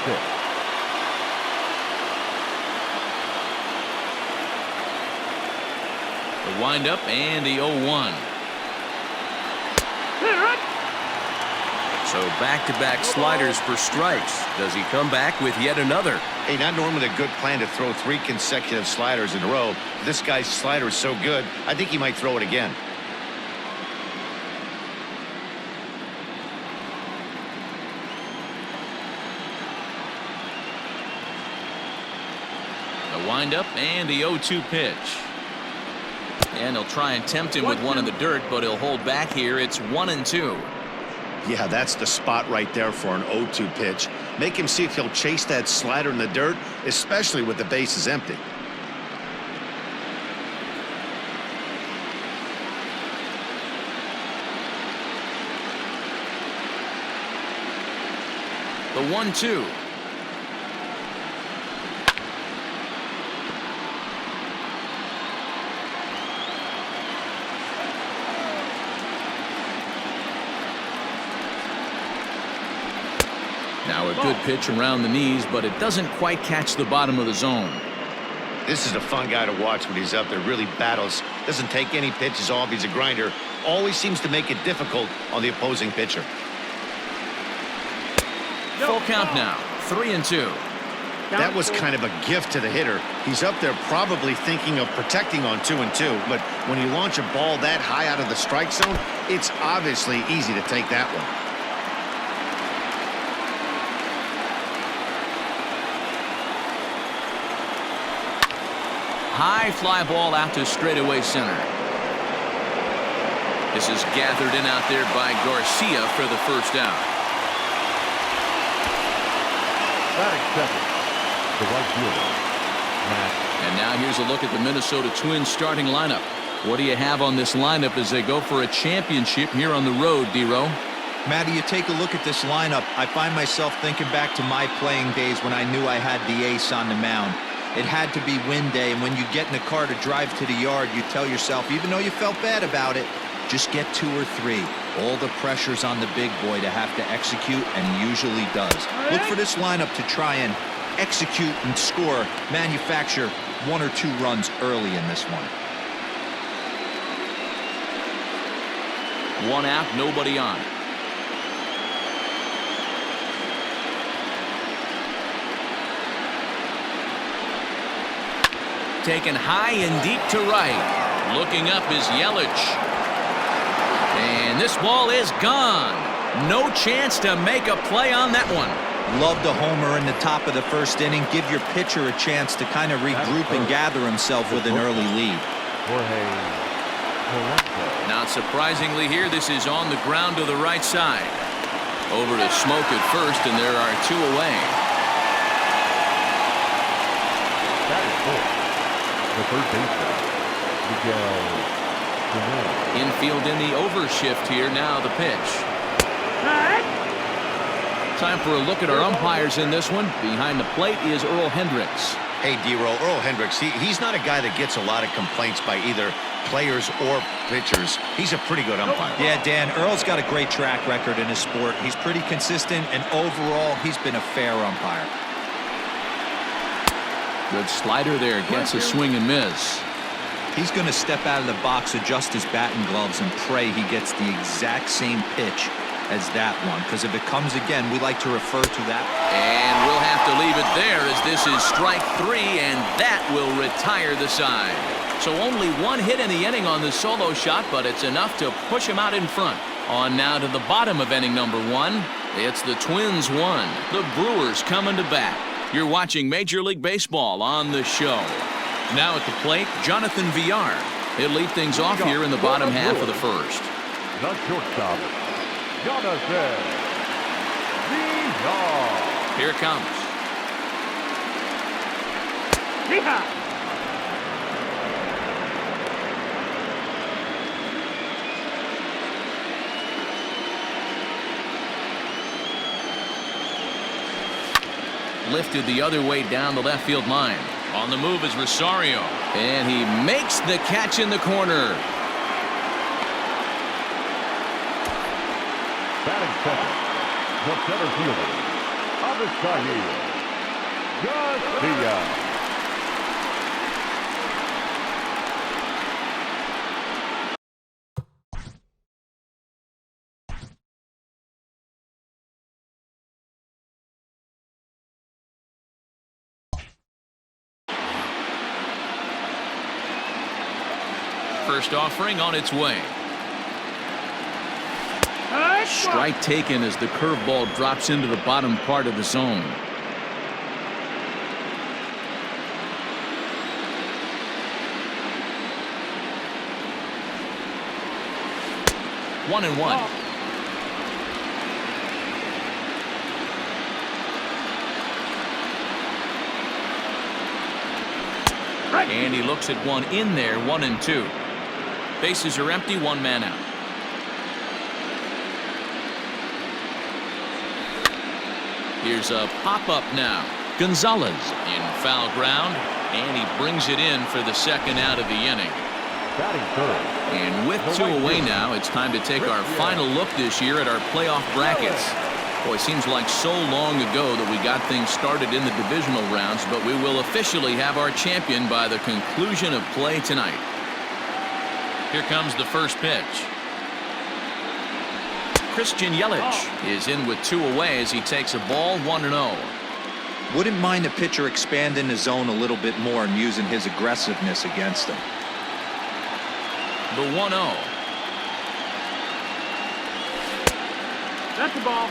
pitch. The windup and the 0-1. So back-to-back sliders for strikes. Does he come back with yet another? Hey, not normally a good plan to throw 3 consecutive sliders in a row. This guy's slider is so good, I think he might throw it again. The windup and the 0-2 pitch. And he'll try and tempt him with one in the dirt, but he'll hold back here. It's 1-2. Yeah, that's the spot right there for an 0-2 pitch. Make him see if he'll chase that slider in the dirt, especially with the bases empty. The 1-2. Now a good pitch around the knees, but it doesn't quite catch the bottom of the zone. This is a fun guy to watch when he's up there. Really battles. Doesn't take any pitches off. He's a grinder. Always seems to make it difficult on the opposing pitcher. Full count now. 3-2. That was kind of a gift to the hitter. He's up there probably thinking of protecting on 2-2, but when you launch a ball that high out of the strike zone, it's obviously easy to take that one. High fly ball out to straightaway center. This is gathered in out there by Garcia for the first out. Batting second, the right fielder, Matt. And now here's a look at the Minnesota Twins starting lineup. What do you have on this lineup as they go for a championship here on the road, D-Row? Matty, you take a look at this lineup. I find myself thinking back to my playing days when I knew I had the ace on the mound. It had to be win day, and when you get in a car to drive to the yard, you tell yourself, even though you felt bad about it, just get 2 or 3. All the pressure's on the big boy to have to execute, and he usually does. Look for this lineup to try and execute and score, manufacture 1 or 2 runs early in this one. 1 out, nobody on. Taken high and deep to right. Looking up is Yelich. And this ball is gone. No chance to make a play on that one. Love the homer in the top of the first inning. Give your pitcher a chance to kind of regroup and gather himself with an early lead. Not surprisingly here, this is on the ground to the right side. Over to Smoke at first, and there are 2 away. That is full. The third baseman, Miguel. Infield in the overshift here. Now the pitch. Time for a look at our umpires in this one. Behind the plate is Earl Hendricks. Hey, D-Row, Earl Hendricks, he's not a guy that gets a lot of complaints by either players or pitchers. He's a pretty good umpire. Yeah, Dan, Earl's got a great track record in his sport. He's pretty consistent, and overall, he's been a fair umpire. Good slider there. Gets a swing and miss. He's going to step out of the box, adjust his batting gloves, and pray he gets the exact same pitch as that one. Because if it comes again, we like to refer to that. And we'll have to leave it there as this is strike 3, and that will retire the side. So only 1 hit in the inning on the solo shot, but it's enough to push him out in front. On now to the bottom of inning number 1. It's the Twins 1. The Brewers coming to bat. You're watching Major League Baseball on the show. Now at the plate, Jonathan Villar. He'll lead things off here in the bottom half of the first. The shortstop, Jonathan Villar. Here it comes. Lifted the other way down the left field line. On the move is Rosario. And he makes the catch in the corner. Batting second, the center fielder, on the side here, Garcia. First offering on its way. Strike taken as the curveball drops into the bottom part of the zone. 1-1. And he looks at one in there, 1-2. Bases are empty, one man out. Here's a pop-up now. Gonzalez in foul ground, and he brings it in for the second out of the inning. And with two away now, it's time to take our final look this year at our playoff brackets. Boy, it seems like so long ago that we got things started in the divisional rounds, but we will officially have our champion by the conclusion of play tonight. Here comes the first pitch. Christian Yelich is in with two away as he takes a ball, 1-0. Wouldn't mind a pitcher expanding the zone a little bit more and using his aggressiveness against him. The 1-0. That's the ball.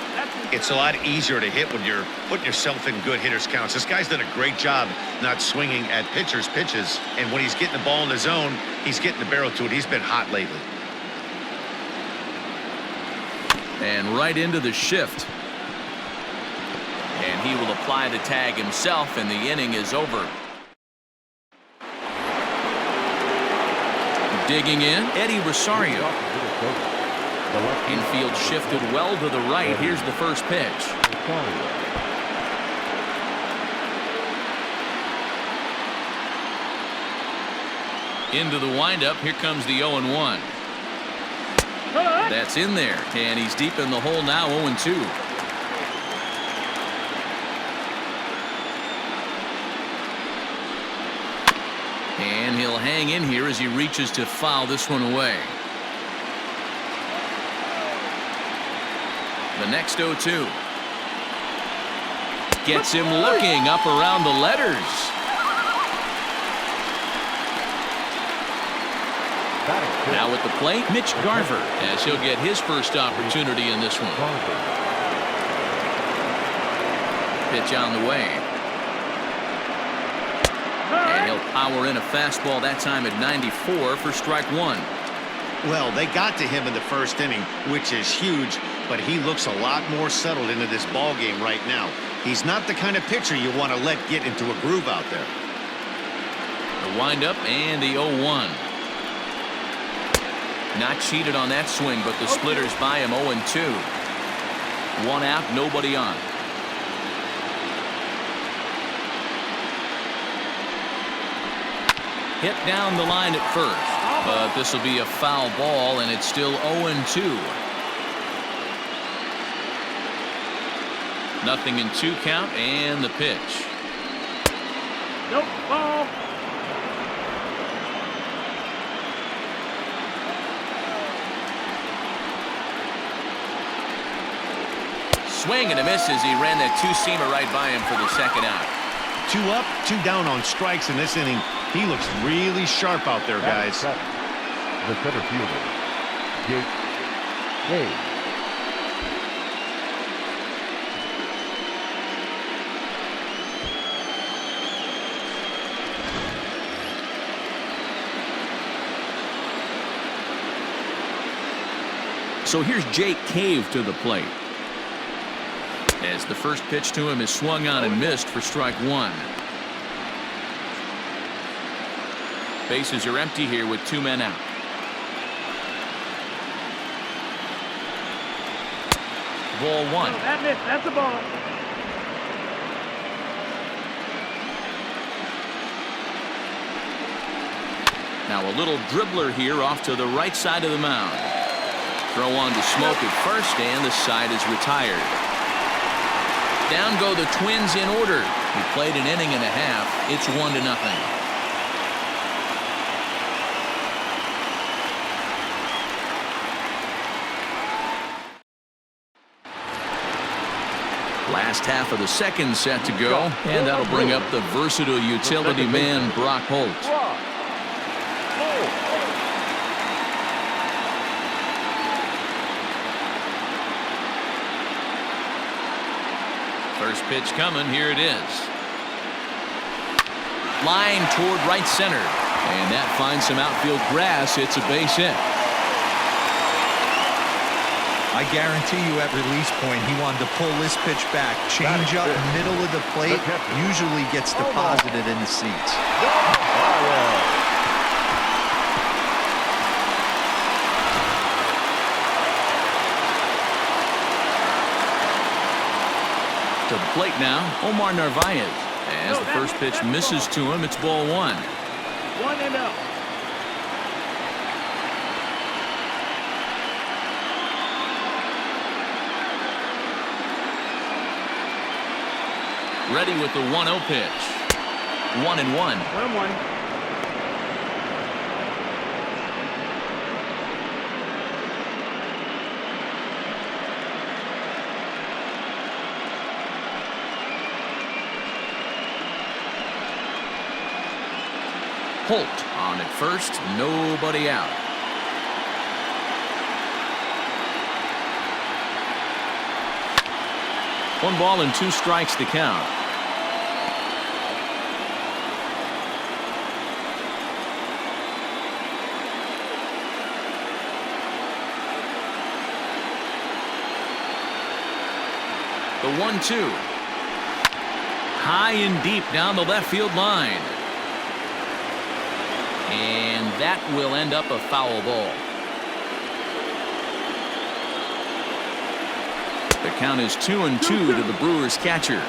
It's a lot easier to hit when you're putting yourself in good hitters counts. This guy's done a great job not swinging at pitchers' pitches, and when he's getting the ball in the zone, he's getting the barrel to it. He's been hot lately. And right into the shift. And he will apply the tag himself, and the inning is over. Digging in, Eddie Rosario. Infield shifted well to the right. Here's the first pitch. Into the windup. Here comes the 0-1. That's in there, and he's deep in the hole now, 0-2. And he'll hang in here as he reaches to foul this one away. The next 0-2. Gets him looking up around the letters. Now at the plate, Mitch Garver, as he'll get his first opportunity in this one. Pitch on the way. And he'll power in a fastball that time at 94 for strike one. Well, they got to him in the first inning, which is huge, but he looks a lot more settled into this ball game right now. He's not the kind of pitcher you want to let get into a groove out there. The windup and the 0-1. Not cheated on that swing, but the splitters by him, 0-2. One out, nobody on. Hit down the line at first, but this will be a foul ball, and it's still 0-2. Nothing in two count, and the pitch. Nope, ball. Swing and a miss as he ran that two-seamer right by him for the second out. 2 up, 2 down on strikes in this inning. He looks really sharp out there, guys. The center fielder, Jake Cave. So here's Jake Cave to the plate. As the first pitch to him is swung on and missed for strike one. Bases are empty here with 2 men out. Ball one. That missed. That's a ball. Now a little dribbler here off to the right side of the mound. Throw on to Smoke at first, and the side is retired. Down go the Twins in order. He played an inning and a half. It's 1-0. Last half of the second set to go, and that'll bring up the versatile utility man, Brock Holt. First pitch coming. Here it is. Line toward right center, and that finds some outfield grass. It's a base hit. I guarantee you at release point he wanted to pull this pitch back. Change up middle of the plate usually gets deposited in the seats. To the plate now, Omar Narvaez. As the first pitch misses to him, it's ball 1. 1-0. Ready with the 1-0 pitch. 1-1. 1-1. Holt on at first, nobody out. One ball and 2 strikes to count. The 1-2. High and deep down the left field line. And that will end up a foul ball. The count is 2-2 to the Brewers catcher.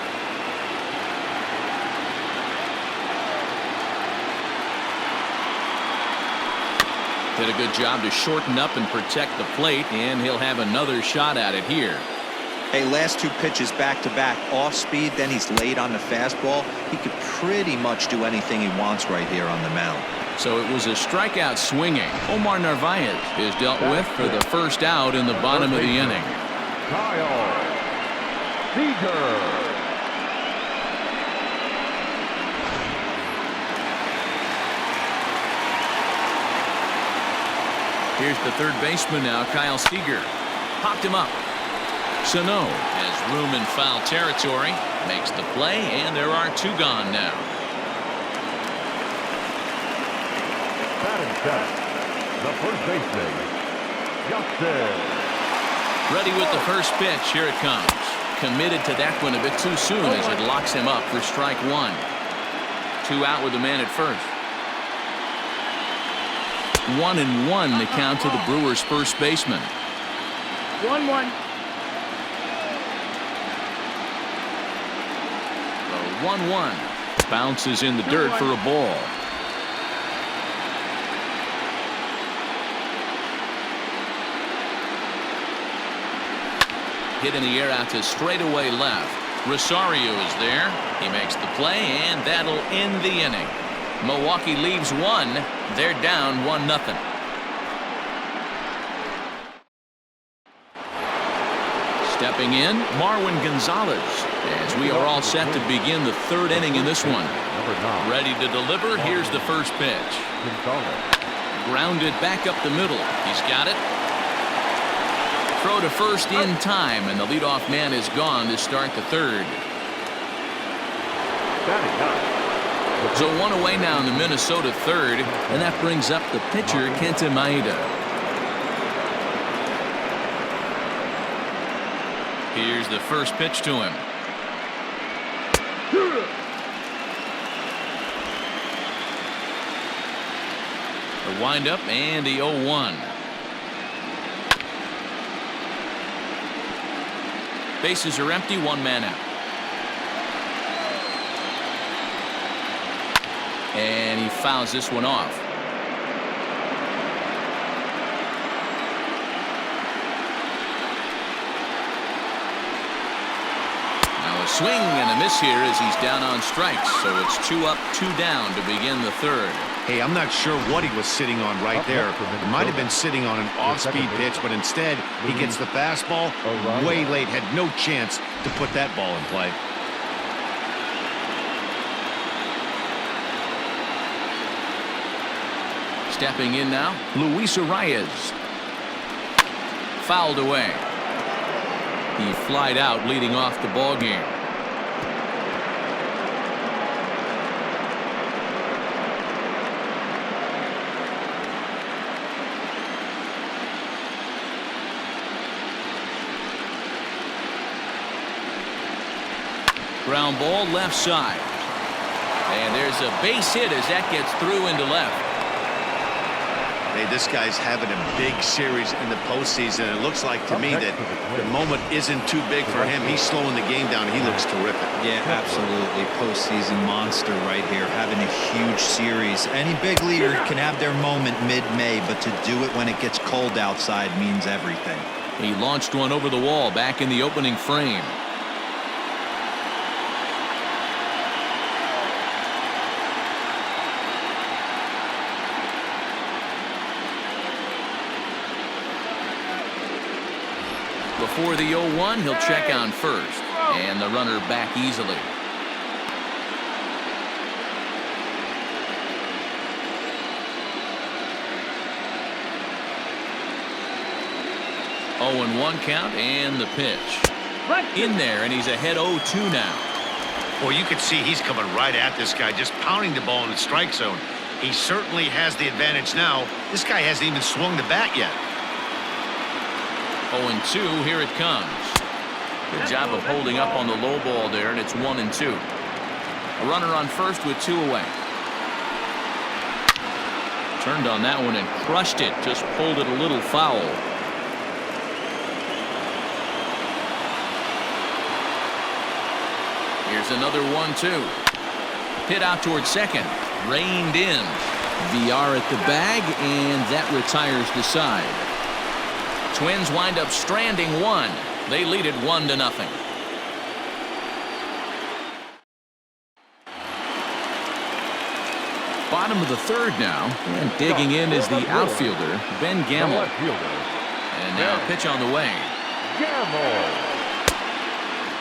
Did a good job to shorten up and protect the plate, and he'll have another shot at it here. Hey, last 2 pitches back to back off speed, then he's laid on the fastball. He could pretty much do anything he wants right here on the mound. So it was a strikeout swinging. Omar Narvaez is dealt with for the first out in the bottom of the inning. Kyle Seager. Here's the third baseman now, Kyle Seager. Popped him up. Sano has room in foul territory. Makes the play, and there are 2 gone now. Batting center, the first baseman, Justin. Ready with the first pitch. Here it comes. Committed to that one a bit too soon as it locks him up for strike 1. 2 out with the man at first. 1-1 the count to the Brewers' first baseman. 1-1. The 1-1 bounces in the dirt for a ball. Hit in the air out to straightaway left. Rosario is there. He makes the play, and that'll end the inning. Milwaukee leaves 1. They're down 1-0. Stepping in, Marwin Gonzalez, as we are all set to begin the 3rd inning in this one. Ready to deliver. Here's the first pitch. Grounded back up the middle. He's got it. Throw to first in time, and the leadoff man is gone to start the 3rd. So 1 away now in the Minnesota 3rd, and that brings up the pitcher, Kenta Maeda. Here's the first pitch to him. The windup and the 0-1. Bases are empty, 1 man out. And he fouls this one off. Now a Swing and a miss here as he's down on strikes. So it's 2 up, 2 down to begin the third. Hey, I'm not sure what he was sitting on right there. He might have been sitting on an off-speed pitch, but instead he gets the fastball way late. Had no chance to put that ball in play. Stepping in now, Luis Arias. Fouled away. He flied out, leading off the ball game. Ground ball left side. And there's a base hit as that gets through into left. Hey, this guy's having a big series in the postseason. It looks like to me that the moment isn't too big for him. He's slowing the game down. He looks terrific. Yeah, absolutely. Postseason monster right here, having a huge series. Any big leaguer can have their moment mid-May, but to do it when it gets cold outside means everything. He launched one over the wall back in the opening frame. Before the 0-1, he'll check on first, and the runner back easily. Oh, and 1 count, and the pitch. In there, and he's ahead 0-2 now. Well, you can see he's coming right at this guy, just pounding the ball in the strike zone. He certainly has the advantage now. This guy hasn't even swung the bat yet. 0-2, here it comes. Good job of holding up on the low ball there, and it's 1-2. A runner on first with 2 away. Turned on that one and crushed it, just pulled it a little foul. Here's another 1-2. Hit out towards second, reined in. VR at the bag, and that retires the side. Twins wind up stranding 1. They lead it 1-0. Bottom of the third now, and digging in is the outfielder, Ben Gamble. And now a pitch on the way.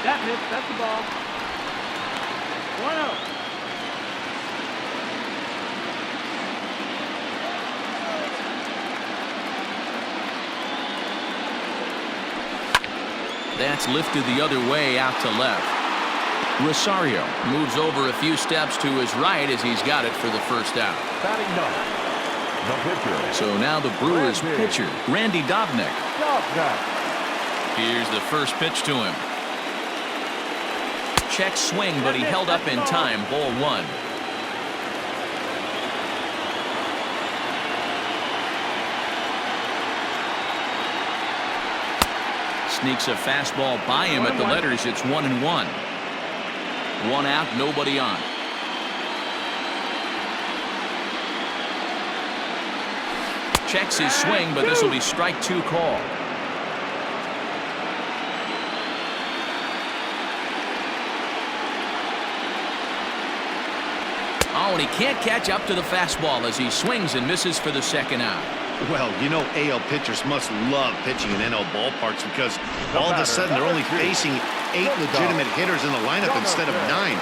That missed. That's the ball. 1-0. That's lifted the other way out to left. Rosario moves over a few steps to his right as he's got it for the first out. Batting ninth, the pitcher. So now the Brewers pitcher, Randy Dobnak. Here's the first pitch to him. Check swing, but he held up in time. Ball 1. Sneaks a fastball by him at the letters. It's 1-1. 1 out, nobody on. Checks his swing, but this will be strike 2 call. Oh, and he can't catch up to the fastball as he swings and misses for the second out. Well, you know AL pitchers must love pitching in NL ballparks because all of a sudden they're only facing 8 legitimate hitters in the lineup instead of 9.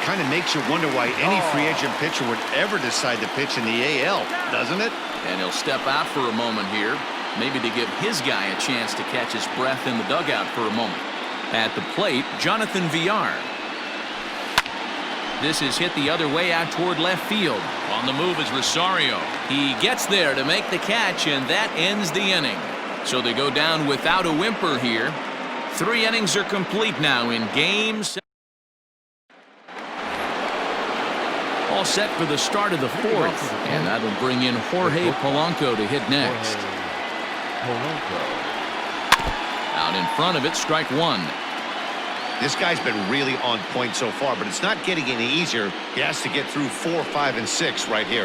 Kind of makes you wonder why any free agent pitcher would ever decide to pitch in the AL, doesn't it? And he'll step out for a moment here, maybe to give his guy a chance to catch his breath in the dugout for a moment. At the plate, Jonathan Villar. This is hit the other way out toward left field. On the move is Rosario. He gets there to make the catch, and that ends the inning. So they go down without a whimper here. 3 innings are complete now in Game 7. All set for the start of the 4th, and that'll bring in Jorge Polanco to hit next. Out in front of it, strike 1. This guy's been really on point so far, but it's not getting any easier. He has to get through 4, 5, and 6 right here.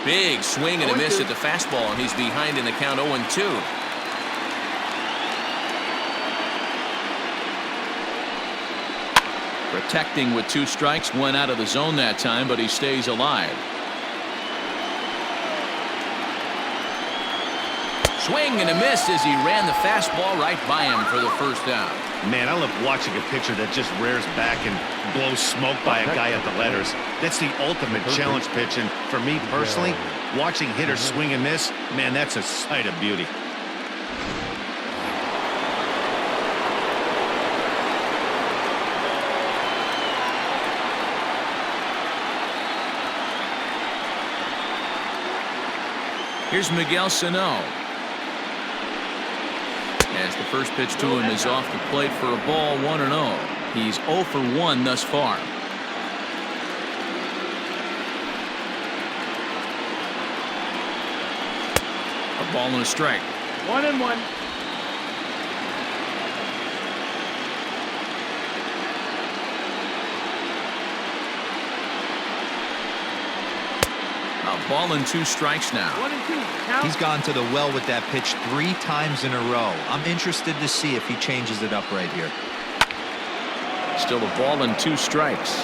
Big swing and a miss at the fastball, and he's behind in the count 0-2. Protecting with 2 strikes, went out of the zone that time, but he stays alive. Swing and a miss as he ran the fastball right by him for the first down. Man, I love watching a pitcher that just rears back and blows smoke by a guy at the letters. That's the ultimate challenge pitch, and for me personally, watching hitters swing and miss, man, that's a sight of beauty. Here's Miguel Sano. As the first pitch to him is off the plate for a ball, 1-0. He's 0 for 1 thus far. A ball and a strike. 1-1. A ball and 2 strikes now. 1-2. Count. He's gone to the well with that pitch 3 times in a row. I'm interested to see if he changes it up right here. Still a ball and 2 strikes.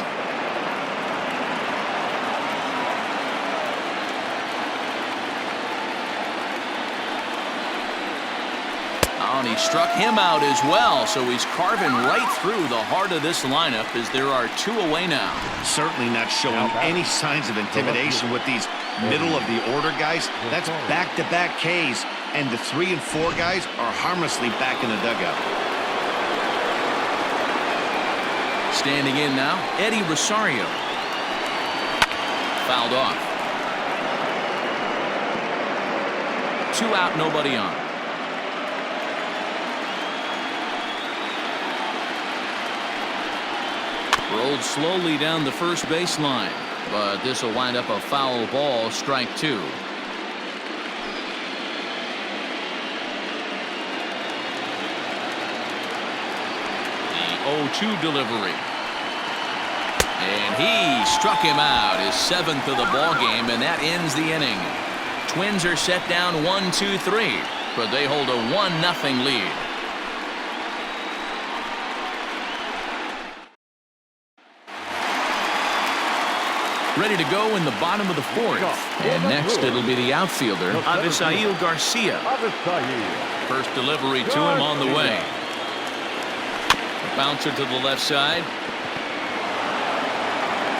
Oh, and he struck him out as well, so he's carving right through the heart of this lineup as there are 2 away now. Certainly not showing any signs of intimidation with these middle of the order guys. That's back-to-back Ks, and the 3 and 4 guys are harmlessly back in the dugout. Standing in now, Eddie Rosario. Fouled off. 2 out, nobody on. Rolled slowly down the first baseline, but this will wind up a foul ball, strike 2. The 0-2 delivery. And he struck him out, his 7th of the ball game, and that ends the inning. Twins are set down 1-2-3, but they hold a 1-0 lead. Ready to go in the bottom of the 4th. And next it'll be the outfielder, Avisail Garcia. First delivery to him on the way. A bouncer to the left side.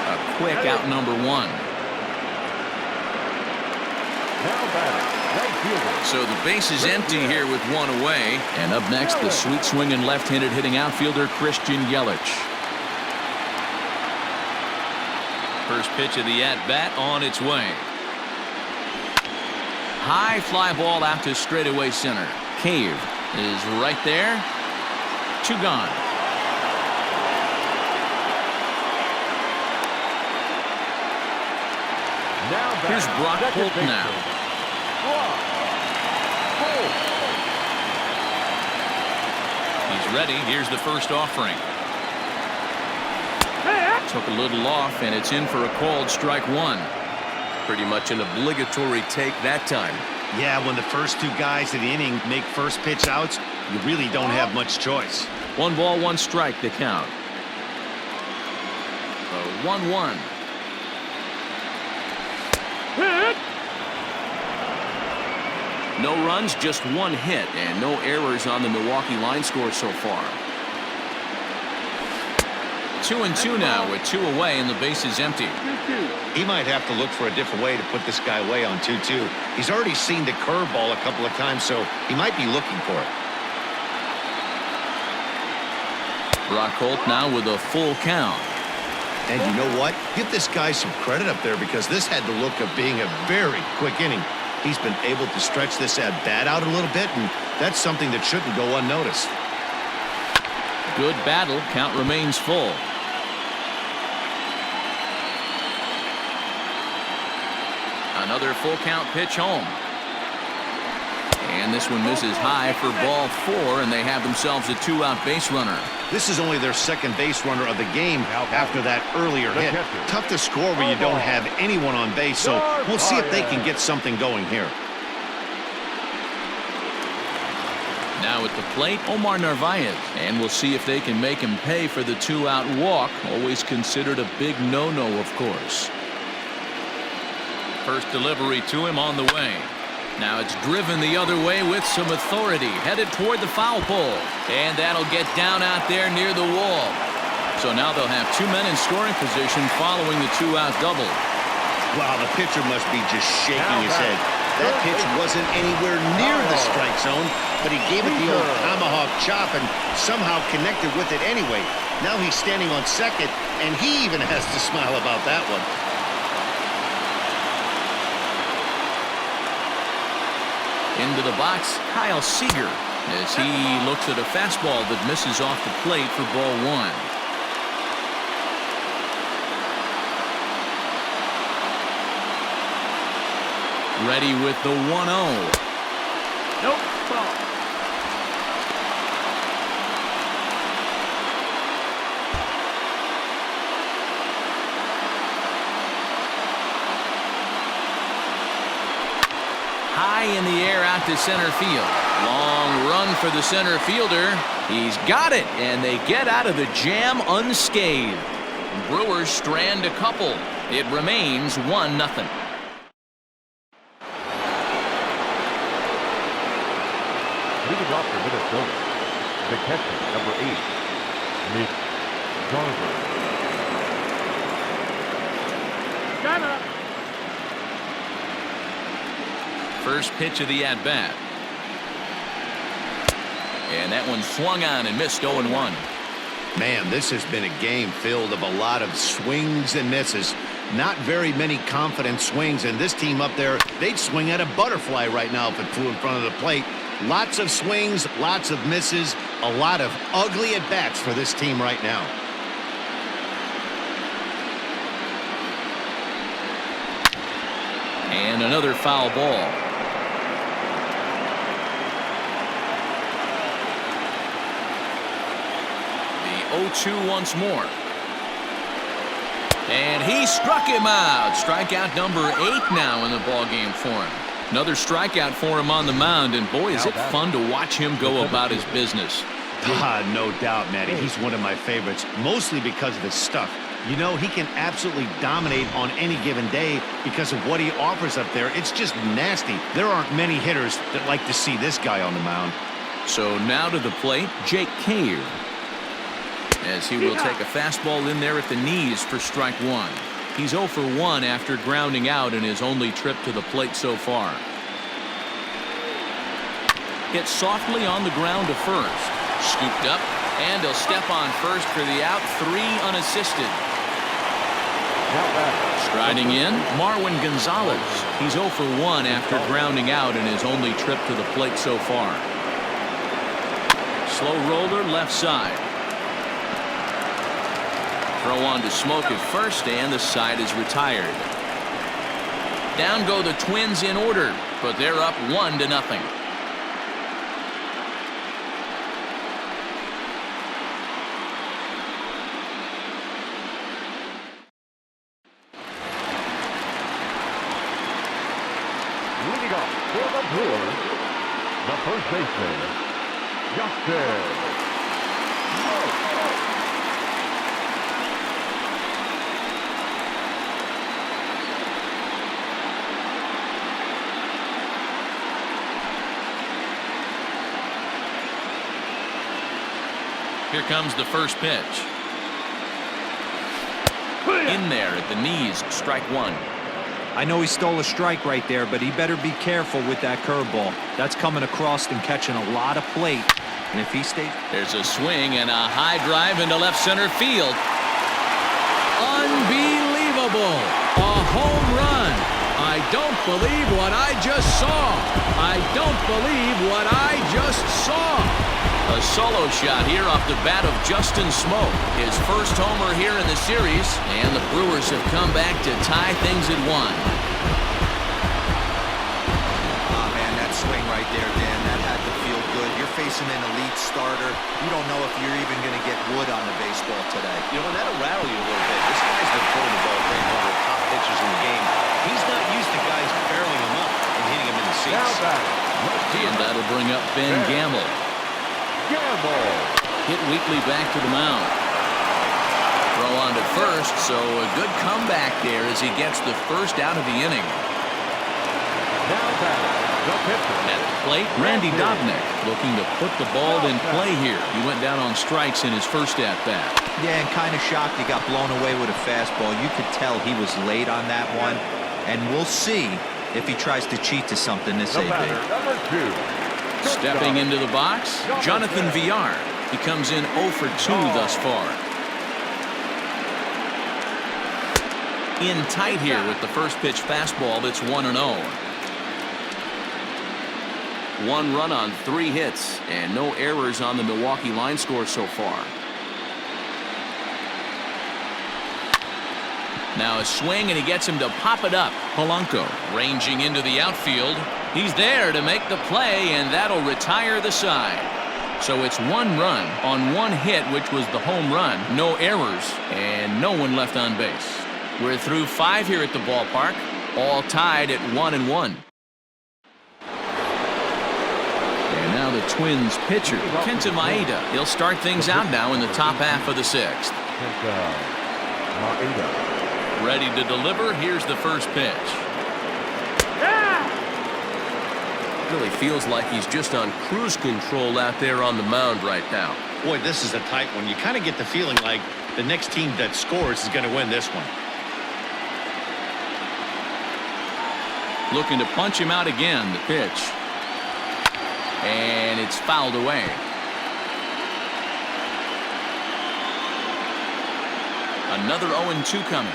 A quick out number 1. So the base is empty here with 1 away. And up next, the sweet swinging left-handed hitting outfielder, Christian Yelich. First pitch of the at-bat on its way. High fly ball out to straightaway center. Cave is right there. 2 gone. Here's Brock Holt now. He's ready. Here's the first offering. Took a little off, and it's in for a called strike 1. Pretty much an obligatory take that time. Yeah, when the first 2 guys in the inning make first pitch outs, you really don't have much choice. 1 ball, 1 strike, the count. 1-1. No runs, just 1 hit, and no errors on the Milwaukee line score so far. 2-2 now with 2 away, and the base is empty. He might have to look for a different way to put this guy away on 2-2. He's already seen the curveball a couple of times, so he might be looking for it. Brock Holt now with a full count. And you know what? Give this guy some credit up there, because this had the look of being a very quick inning. He's been able to stretch this at-bat out a little bit, and that's something that shouldn't go unnoticed. Good battle. Count remains full. Another full count pitch home. And this one misses high for ball 4, and they have themselves a 2-out base runner. This is only their second base runner of the game after that earlier hit. Tough to score when you don't have anyone on base, so we'll see if they can get something going here. Now at the plate, Omar Narvaez. And we'll see if they can make him pay for the 2-out walk. Always considered a big no-no, of course. First delivery to him on the way. Now it's driven the other way with some authority. Headed toward the foul pole. And that'll get down out there near the wall. So now they'll have 2 men in scoring position following the 2-out double. Wow, the pitcher must be just shaking his head. That pitch wasn't anywhere near the strike zone, but he gave it the old tomahawk chop and somehow connected with it anyway. Now he's standing on second, and he even has to smile about that one. Into the box, Kyle Seager, as he looks at a fastball that misses off the plate for ball 1. Ready with the 1-0. Nope. Ball. High in the air out to center field. Long run for the center fielder. He's got it, and they get out of the jam unscathed. Brewers strand a couple. It remains 1-0. Leading off for Minnesota, the catcher, number 8, Nick Garver. Time up. First pitch of the at-bat. And that one swung on and missed 0-1. Man, this has been a game filled of a lot of swings and misses. Not very many confident swings, and this team up there, they'd swing at a butterfly right now if it flew in front of the plate. Lots of swings, lots of misses, a lot of ugly at-bats for this team right now. And another foul ball. The 0-2 once more. And he struck him out. Strikeout number 8 now in the ballgame for him. Another strikeout for him on the mound, and boy, is it fun to watch him go about his business. No doubt, Matty. He's one of my favorites, mostly because of his stuff. You know, he can absolutely dominate on any given day because of what he offers up there. It's just nasty. There aren't many hitters that like to see this guy on the mound. So now to the plate, Jake Cave, as he will take a fastball in there at the knees for strike 1. He's 0 for 1 after grounding out in his only trip to the plate so far. Hit softly on the ground to first. Scooped up, and he'll step on first for the out. 3 unassisted. Striding in, Marwin Gonzalez. He's 0 for 1 after grounding out in his only trip to the plate so far. Slow roller left side. Throw on to Smoke at first, and the side is retired. Down go the Twins in order, but they're up 1-0. Leading off for the Brewers, the first baseman, Justin. Here comes the first pitch. In there at the knees, strike 1. I know he stole a strike right there, but he better be careful with that curveball. That's coming across and catching a lot of plate. And if he stays... There's a swing and a high drive into left center field. Unbelievable. A home run. I don't believe what I just saw. I don't believe what I just saw. A solo shot here off the bat of Justin Smoke. His first homer here in the series, and the Brewers have come back to tie things at 1. Oh, man, that swing right there, Dan, that had to feel good. You're facing an elite starter. You don't know if you're even going to get wood on the baseball today. You know, and that'll rattle you a little bit. This guy's been throwing the ball great, one of the top pitchers in the game. He's not used to guys barreling him up and hitting him in the seats. And that'll bring up Ben Gamble. Gamble. Hit weakly back to the mound. Throw on to first, so a good comeback there as he gets the first out of the inning. Now batter, the pitcher. At the plate, Randy Dobnak looking to put the ball in play here. He went down on strikes in his first at-bat. Yeah, and kind of shocked he got blown away with a fastball. You could tell he was late on that one, and we'll see if he tries to cheat to something this The AB. batter, number 2. Stepping into the box, Jonathan Villar. He comes in 0 for 2 thus far. In tight here with the first pitch fastball. It's 1-0. 1 run on 3 hits and no errors on the Milwaukee line score so far. Now a swing and he gets him to pop it up. Polanco ranging into the outfield. He's there to make the play, and that'll retire the side. So it's 1 run on 1 hit, which was the home run. No errors and no one left on base. We're through 5 here at the ballpark, all tied at 1-1. And now the Twins pitcher, Kenta Maeda. He'll start things out now in the top half of the 6th. Kenta Maeda. Ready to deliver. Here's the first pitch. Really feels like he's just on cruise control out there on the mound right now. Boy, this is a tight one. You kind of get the feeling like the next team that scores is going to win this one. Looking to punch him out again. The pitch. And it's fouled away. Another 0-2 coming.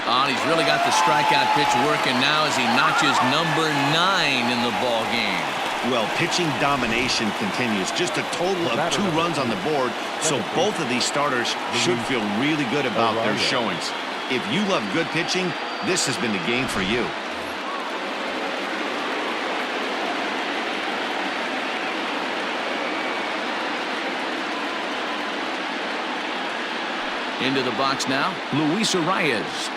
Oh, he's really got the strikeout pitch working now as he notches number 9 in the ball game. Well, pitching domination continues. Just a total of 2 runs on the board, so both of these starters should feel really good about their showings. If you love good pitching, this has been the game for you. Into the box now, Luis Arias.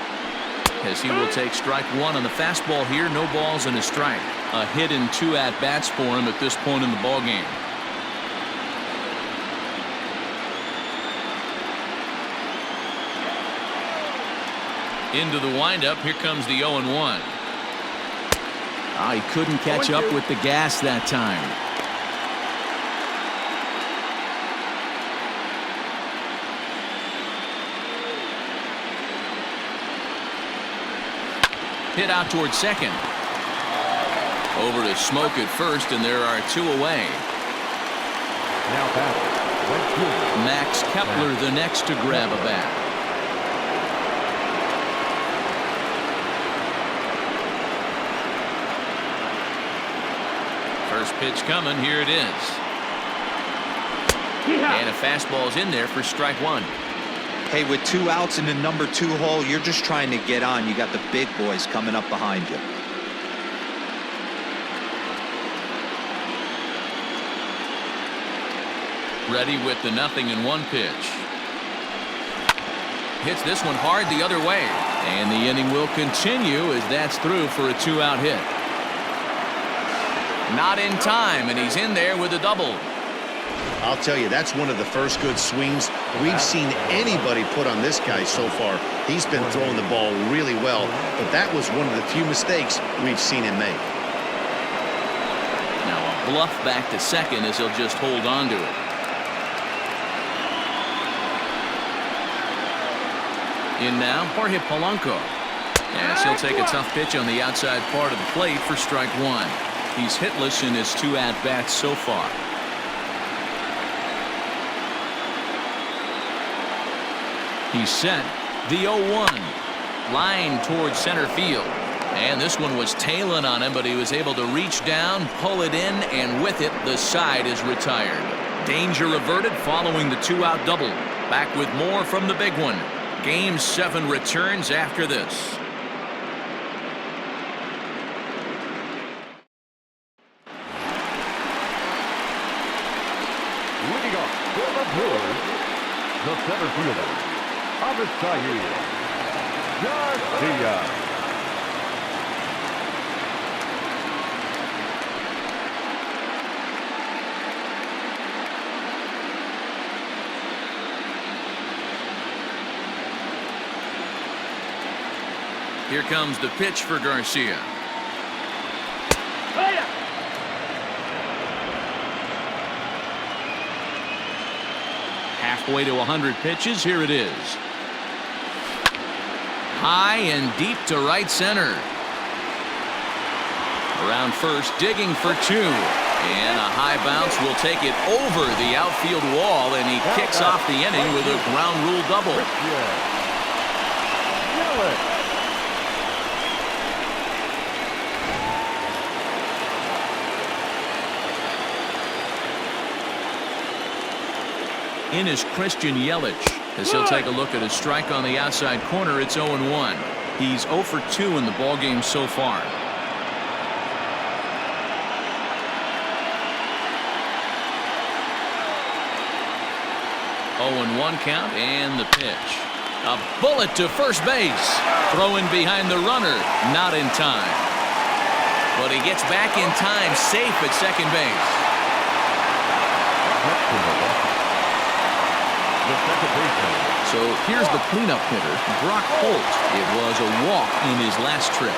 As he will take strike 1 on the fastball here. No balls and a strike. A hit and 2 at-bats for him at this point in the ball game. Into the windup. Here comes the 0-1. He couldn't catch up with the gas that time. Hit out towards second. Over to Smoke at first, and there are 2 away. Now batter, right fielder. Max Kepler the next to grab a bat. First pitch coming. Here it is. And a fastball's in there for strike 1. Hey, with 2 outs in the number 2 hole, you're just trying to get on. You got the big boys coming up behind you. Ready with the 0-1 pitch. Hits this one hard the other way. And the inning will continue as that's through for a 2-out hit. Not in time, and he's in there with a double. I'll tell you, that's one of the first good swings we've seen anybody put on this guy so far. He's been throwing the ball really well, but that was one of the few mistakes we've seen him make. Now a bluff back to second as he'll just hold on to it. In now, Jorge Polanco. As he'll take a tough pitch on the outside part of the plate for strike 1. He's hitless in his 2 at-bats so far. He's set. The 0-1. Line towards center field. And this one was tailing on him, but he was able to reach down, pull it in, and with it, the side is retired. Danger averted following the 2-out double. Back with more from the big one. Game 7 returns after this. Leading off for the Brewers, the center fielder, Avisail Garcia. Here comes the pitch for Garcia. Oh, yeah. Halfway to 100 pitches. Here it is. High and deep to right center. Around first, digging for 2. And a high bounce will take it over the outfield wall, and he kicks off the inning with a ground rule double. In is Christian Yelich, as he'll take a look at a strike on the outside corner. It's 0-1. He's 0 for 2 in the ballgame so far. 0-1 count, and the pitch. A bullet to first base. Throwing behind the runner, not in time. But he gets back in time, safe at second base. So here's the cleanup hitter, Brock Holt. It was a walk in his last trip.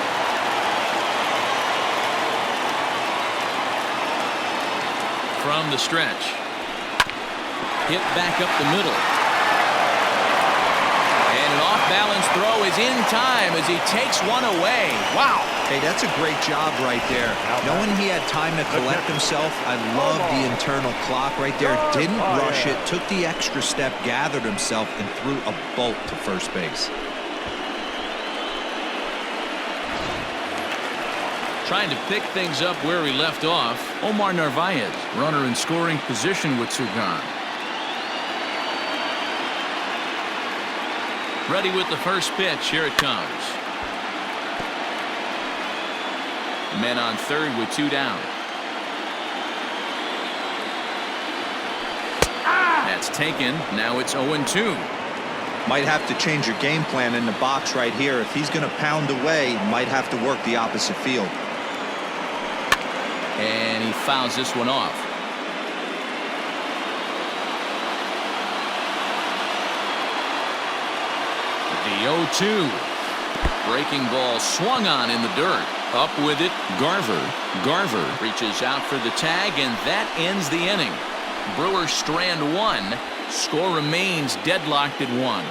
From the stretch. Hit back up the middle. And an off-balance throw is in time as he takes one away. Wow. Hey, that's a great job right there. Knowing he had time to collect himself, I love the internal clock right there. Didn't rush it, took the extra step, gathered himself, and threw a bolt to first base. Trying to pick things up where he left off, Omar Narvaez, runner in scoring position with two gone. Ready with the first pitch. Here it comes. Men on third with 2 down. That's taken. Now it's 0-2. Might have to change your game plan in the box right here. If he's going to pound away, might have to work the opposite field. And he fouls this one off. The 0-2. Breaking ball swung on in the dirt. Up with it, Garver. Garver reaches out for the tag, and that ends the inning. Brewers strand 1. Score remains deadlocked at 1.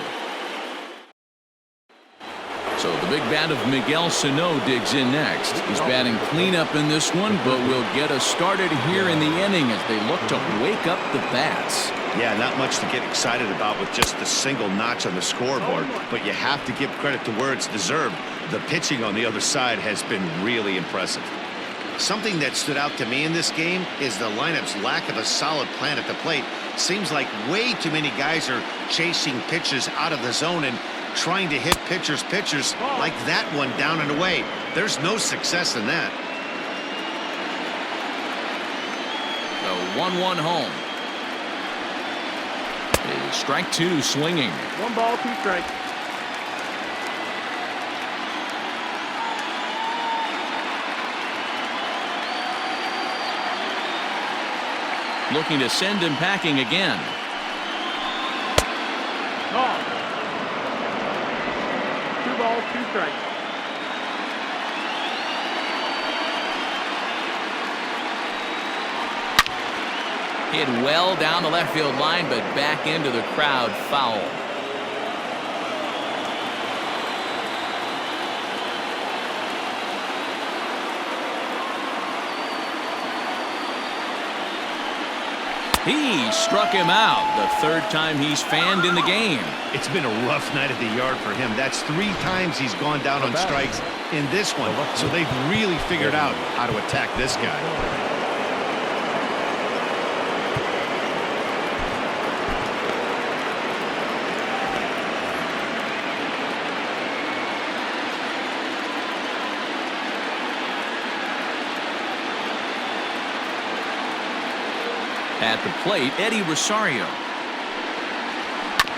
So the big bat of Miguel Sano digs in next. He's batting cleanup in this one, but will get us started here in the inning as they look to wake up the bats. Yeah, not much to get excited about with just a single notch on the scoreboard, but you have to give credit to where it's deserved. The pitching on the other side has been really impressive. Something that stood out to me in this game is the lineup's lack of a solid plan at the plate. Seems like way too many guys are chasing pitches out of the zone and trying to hit pitchers like that one down and away. There's no success in that. The 1-1 home. Is strike 2 swinging. 1 ball, 2 strikes. Looking to send him packing again. Ball. 2 balls, 2 strikes. Hit well down the left field line, but back into the crowd, foul. He struck him out, the 3rd time he's fanned in the game. It's been a rough night at the yard for him. That's 3 times he's gone down on strikes in this one. So they've really figured out how to attack this guy. At the plate, Eddie Rosario.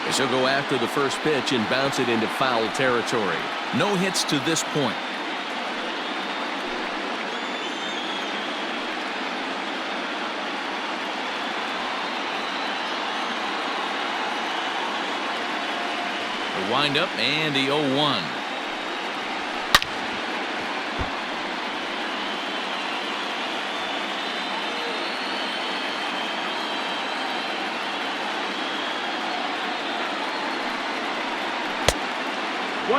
As he'll go after the first pitch and bounce it into foul territory. No hits to this point. The windup and the 0-1. 1-2.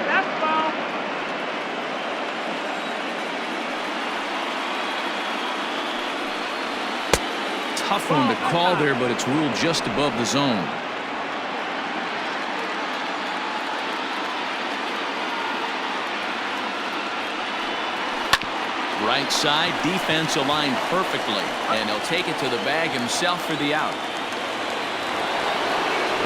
That's foul. Tough one to call there, but it's ruled just above the zone. Right side, defense aligned perfectly, and he'll take it to the bag himself for the out.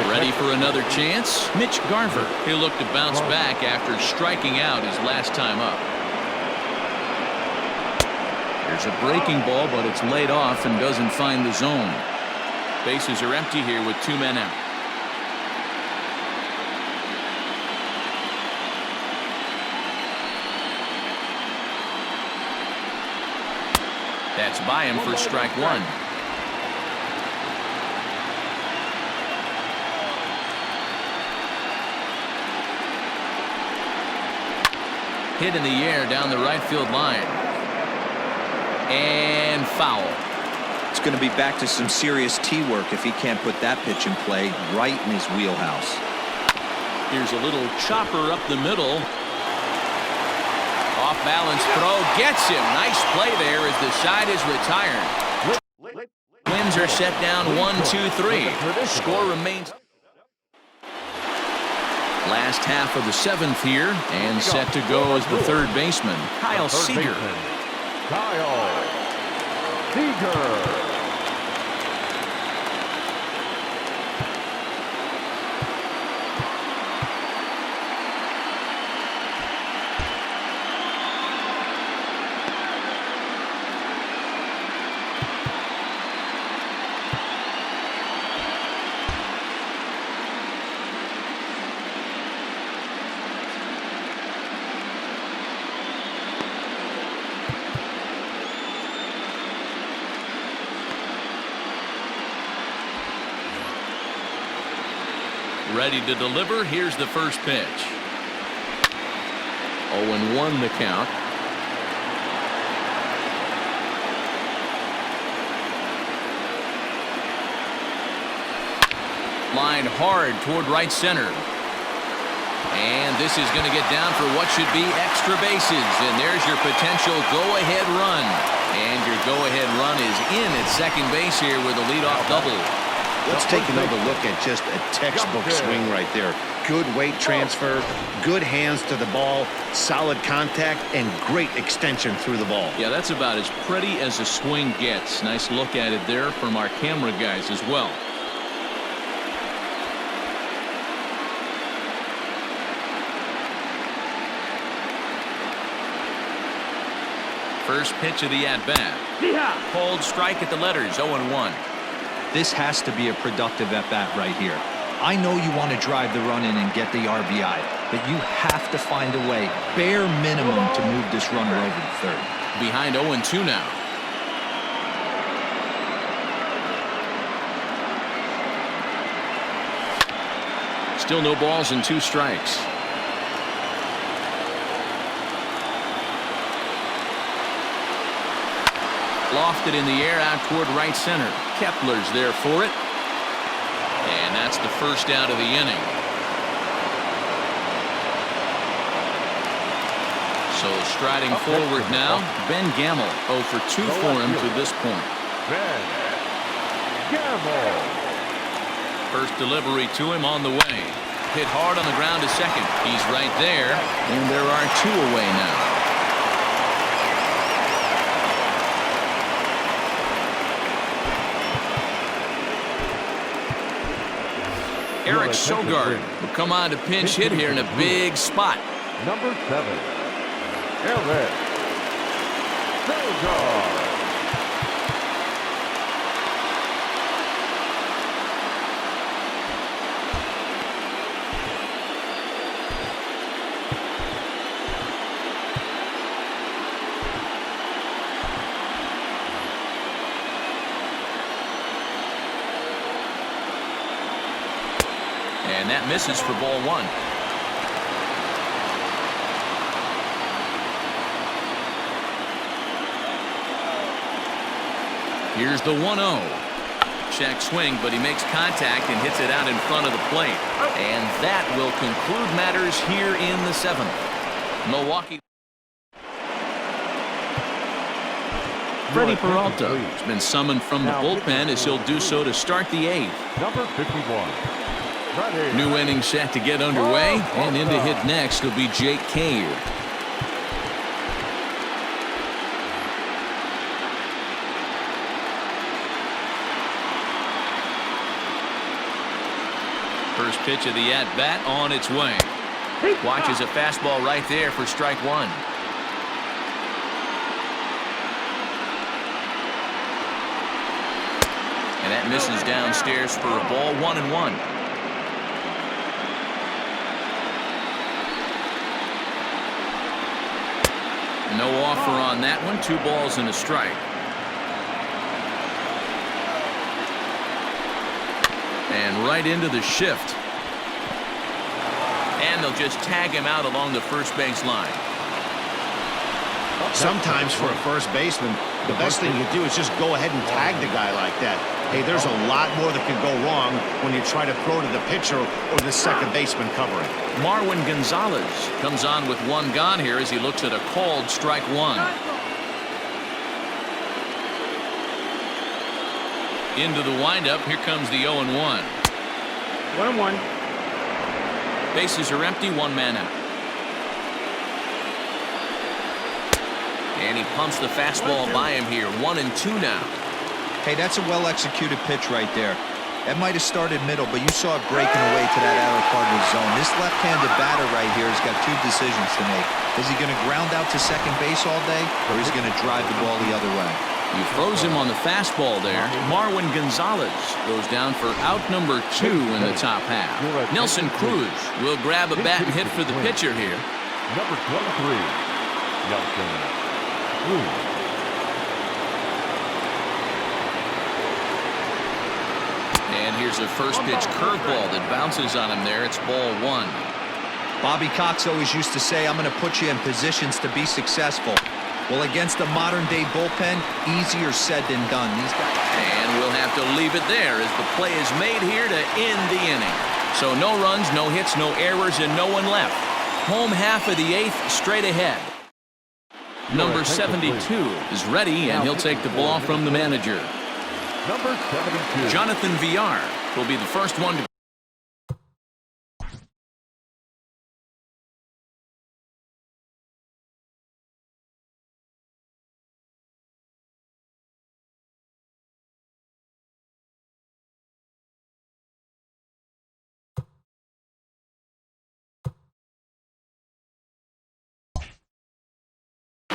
Ready for another chance? Mitch Garver. He'll look to bounce back after striking out his last time up. There's a breaking ball, but it's laid off and doesn't find the zone. Bases are empty here with 2 men out. That's by him for strike 1. Hit in the air down the right field line. And foul. It's going to be back to some serious tee work if he can't put that pitch in play right in his wheelhouse. Here's a little chopper up the middle. Off balance throw gets him. Nice play there as the side is retired. Twins are set down 1-2-3. Score remains. Last half of the 7th here, and set to go as the third baseman, Kyle Seager. Kyle Seager. Ready to deliver. Here's the first pitch. 0-1 the count. Line hard toward right center. And this is going to get down for what should be extra bases. And there's your potential go-ahead run. And your go-ahead run is in at second base here with a leadoff double. Let's take another look at just a textbook swing right there. Good weight transfer, good hands to the ball, solid contact, and great extension through the ball. Yeah, that's about as pretty as a swing gets. Nice look at it there from our camera guys as well. First pitch of the at-bat. Cold strike at the letters, 0-1. This has to be a productive at-bat right here. I know you want to drive the run in and get the RBI, but you have to find a way, bare minimum, to move this runner over to third. Behind 0-2 now. Still no balls and 2 strikes. Lofted in the air out toward right center. Kepler's there for it. And that's the first out of the inning. So striding forward now, Ben Gamble. 0 for 2 for him to this point. Ben Gamble. First delivery to him on the way. Hit hard on the ground to second. He's right there. And there are 2 away now. Eric Sogard will come on to pinch hit here in a big spot. Number 7, Eric Sogard. And that misses for ball 1. Here's the 1-0. Check swing, but he makes contact and hits it out in front of the plate. And that will conclude matters here in the 7th. Milwaukee. Freddie Peralta has been summoned from the bullpen as he'll do so to start the 8th. Number 51. New inning set to get underway, and in to hit next will be Jake Cave. First pitch of the at-bat on its way. Watches a fastball right there for strike 1. And that misses downstairs for a ball, 1-1. No offer on that one. 2 balls and a strike. And right into the shift. And they'll just tag him out along the first base line. Sometimes for a first baseman, the best thing you do is just go ahead and tag the guy like that. Hey, there's a lot more that can go wrong when you try to throw to the pitcher or the second baseman covering. Marwin Gonzalez comes on with 1 gone here as he looks at a called strike 1. Into the windup. Here comes the 0-1. 1-1. Bases are empty. 1 man out. And he pumps the fastball by him here. 1-2 now. Hey, that's a well-executed pitch right there. That might have started middle, but you saw it breaking away to that outer part of the zone. This left-handed batter right here has got 2 decisions to make. Is he going to ground out to second base all day, or is he going to drive the ball the other way? You froze him on the fastball there. Marwin Gonzalez goes down for out number 2 in the top half. Nelson Cruz will grab a bat and hit for the pitcher here. Number 23. Nelson Cruz. And here's a first pitch curveball that bounces on him there. It's ball 1. Bobby Cox always used to say, I'm going to put you in positions to be successful. Well, against a modern-day bullpen, easier said than done. These guys. And we'll have to leave it there as the play is made here to end the inning. So no runs, no hits, no errors, and no one left. Home half of the 8th straight ahead. Number 72 is ready, and he'll take the ball from the manager. Number 72. Jonathan Villar will be the first one to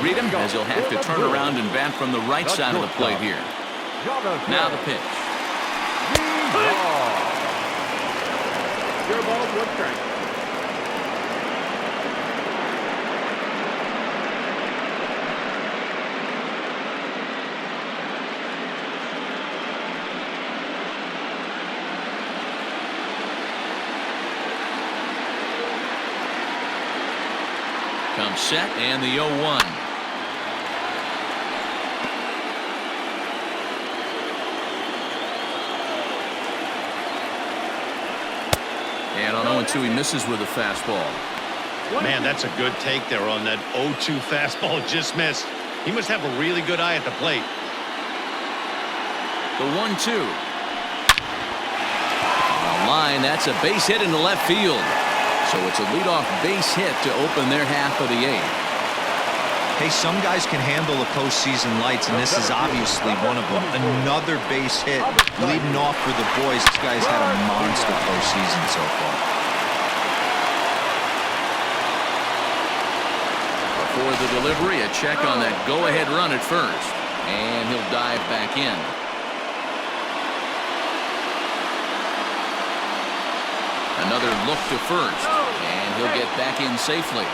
read him as he'll have to turn around and bat from the right side of the plate here. Now the pitch. Your ball, 1 strike. Comes set and the 0-1. And on 0-2 he misses with a fastball. Man, that's a good take there on that 0-2 fastball. Just missed. He must have a really good eye at the plate. The 1-2. On the line, that's a base hit into left field. So it's a leadoff base hit to open their half of the 8th. Hey, some guys can handle the postseason lights, and this is obviously one of them. Another base hit leading off for the boys. This guy's had a monster postseason so far. Before the delivery, a check on that go-ahead run at first. And he'll dive back in. Another look to first, and he'll get back in safely.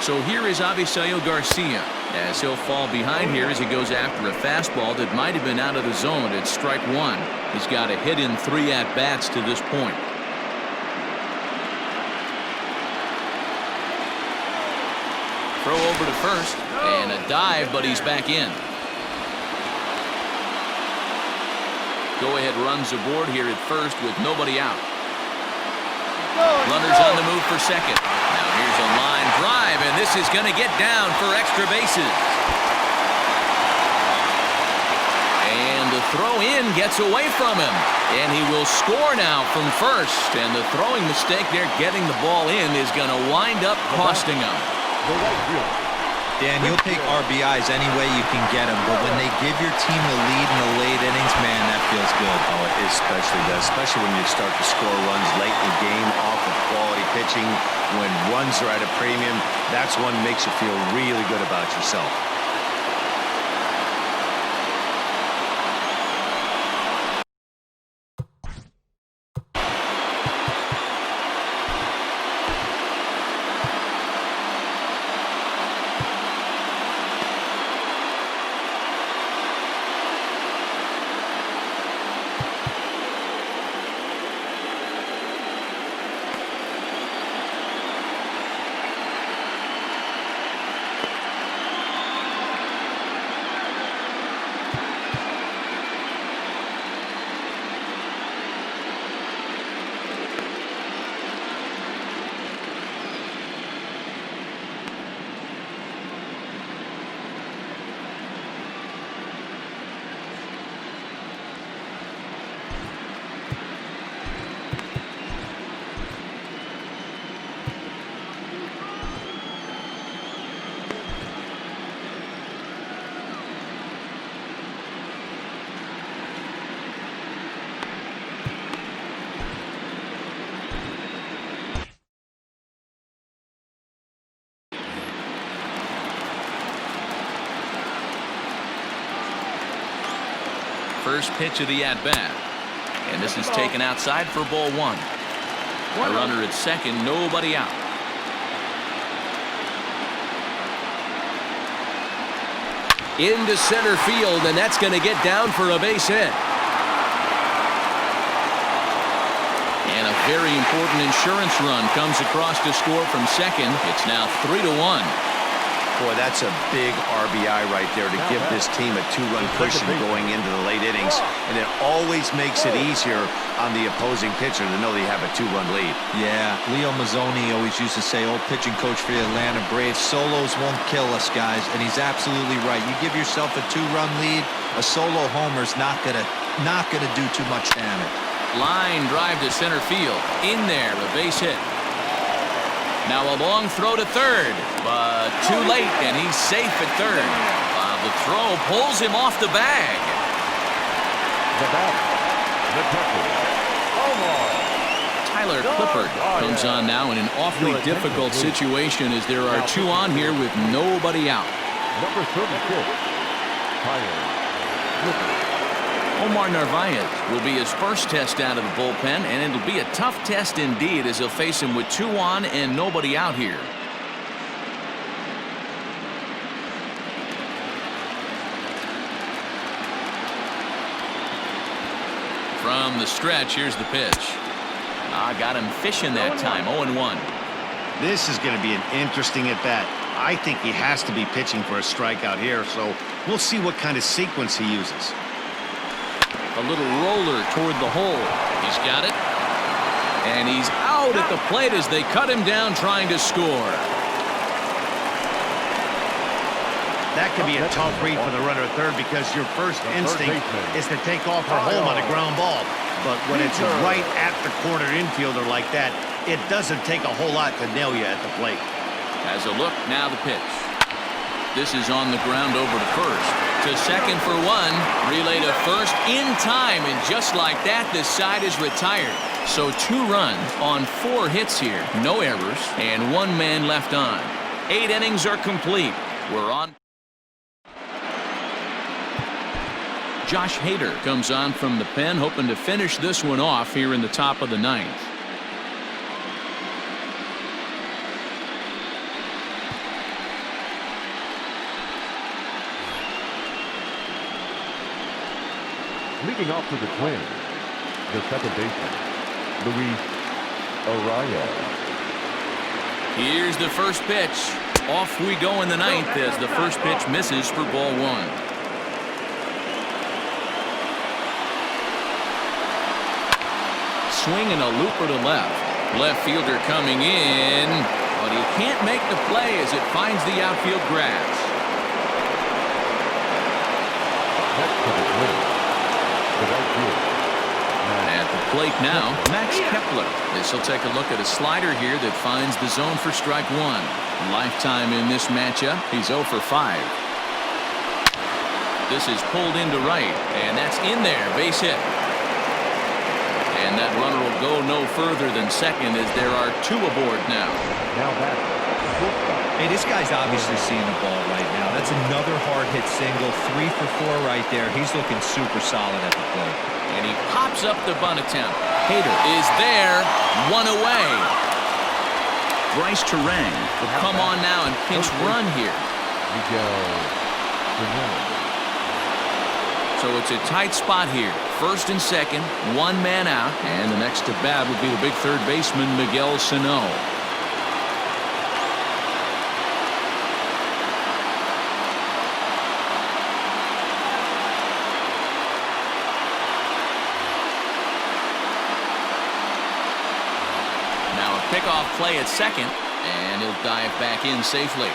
So here is Avisail Garcia as he'll fall behind here as he goes after a fastball that might have been out of the zone. It's strike 1. He's got a hit in 3 at-bats to this point. Throw over to first, and a dive, but he's back in. Go-ahead runs aboard here at first with nobody out. Runners on the move for second. Now here's a line drive, and this is going to get down for extra bases. And the throw-in gets away from him, and he will score now from first. And the throwing mistake there, getting the ball in, is going to wind up costing him. Dan, you'll take RBIs any way you can get them, but when they give your team the lead in the late innings, man, that feels good. Oh, it especially does, especially when you start to score runs late in the game off of quality pitching. When runs are at a premium, that's one that makes you feel really good about yourself. First pitch of the at-bat. And this is taken outside for ball one. A runner at second, nobody out. Into center field, and that's going to get down for a base hit. And a very important insurance run comes across to score from second. It's now 3-1. Boy, that's a big RBI right there to give this team a two-run cushion going into the late innings. And it always makes it easier on the opposing pitcher to know they have a two-run lead. Yeah, Leo Mazzoni always used to say, old pitching coach for the Atlanta Braves, solos won't kill us, guys. And he's absolutely right. You give yourself a two-run lead, a solo homer's not gonna do too much damage. Line drive to center field. In there, a base hit. Now a long throw to third, but too late, and he's safe at third. The throw pulls him off the bag. The batter, the catcher, Tyler Clippard comes on now in an awfully difficult situation as there are two on here with nobody out. number 36, Tyler Clippard. Omar Narvaez will be his first test out of the bullpen, and it'll be a tough test indeed as he'll face him with two on and nobody out here. From the stretch, here's the pitch. Got him fishing that time, 0-1. This is going to be an interesting at-bat. I think he has to be pitching for a strikeout here, so we'll see what kind of sequence he uses. A little roller toward the hole. He's got it. And he's out at the plate as they cut him down trying to score. That could be a tough read for the runner at third because your first instinct is to take off for home on a ground ball. But when it's right at the corner infielder like that, it doesn't take a whole lot to nail you at the plate. As a look, now the pitch. This is on the ground over to first. To second for one. Relay to first in time. And just like that, this side is retired. So 2 runs on 4 hits here. No errors. And 1 man left on. 8 innings are complete. We're on. Josh Hader comes on from the pen, hoping to finish this one off here in the top of the 9th. Leading off to the Twins, the second baseman, Luis Arraez. Here's the first pitch. Off we go in the ninth as the first pitch misses for ball one. Swing and a looper to left. Left fielder coming in, but he can't make the play as it finds the outfield grass. At the plate now, Max Kepler. This will take a look at a slider here that finds the zone for strike one. Lifetime in this matchup, he's 0 for 5. This is pulled into right, and that's in there, base hit. And that runner will go no further than second as there are 2 aboard now. Hey, this guy's obviously seeing the ball right now. That's another hard hit single. 3 for 4 right there. He's looking super solid at the plate. And he pops up the bunt attempt. Hader is there. 1 away. Bryce Terang will come on now and pinch run here. So it's a tight spot here. First and second, 1 man out. And the next to bat would be the big third baseman, Miguel Sano. Now a pickoff play at second, and he'll dive back in safely.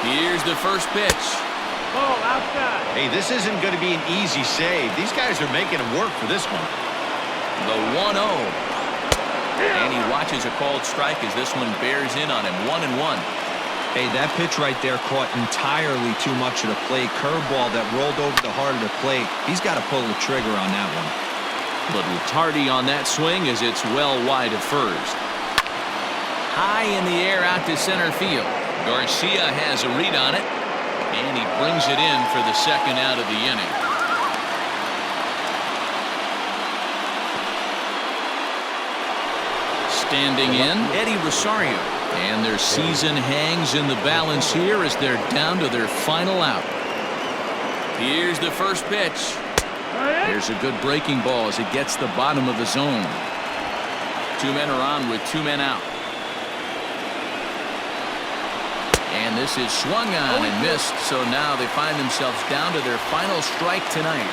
Here's the first pitch. Ball outside. Hey, this isn't going to be an easy save. These guys are making him work for this one. The 1-0. And he watches a called strike as this one bears in on him. 1-1. Hey, that pitch right there caught entirely too much of the plate. Curveball that rolled over the heart of the plate. He's got to pull the trigger on that one. Little tardy on that swing as it's well wide of first. High in the air out to center field. Garcia has a read on it, and he brings it in for the second out of the inning. Standing in, Eddie Rosario, and their season hangs in the balance here as they're down to their final out. Here's the first pitch. There's a good breaking ball as it gets the bottom of the zone. 2 men are on with 2 men out. And this is swung on and missed, so now they find themselves down to their final strike tonight.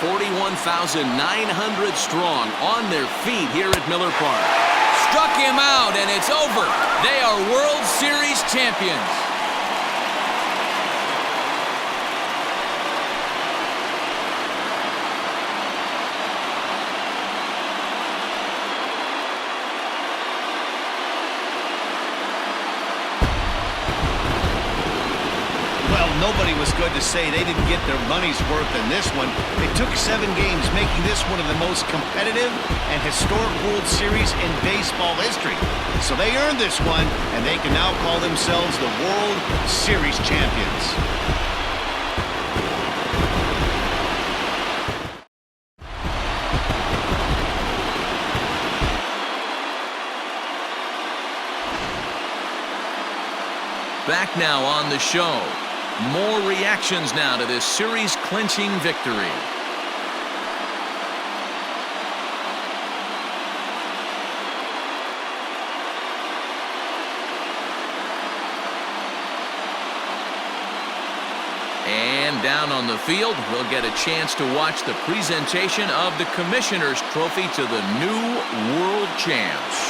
41,900 strong on their feet here at Miller Park. Struck him out, and it's over. They are World Series champions. Nobody was good to say they didn't get their money's worth in this one. They took 7 games, making this one of the most competitive and historic World Series in baseball history. So they earned this one, and they can now call themselves the World Series champions. Back now on the show. More reactions now to this series-clinching victory. And down on the field, we'll get a chance to watch the presentation of the Commissioner's Trophy to the new World Champs.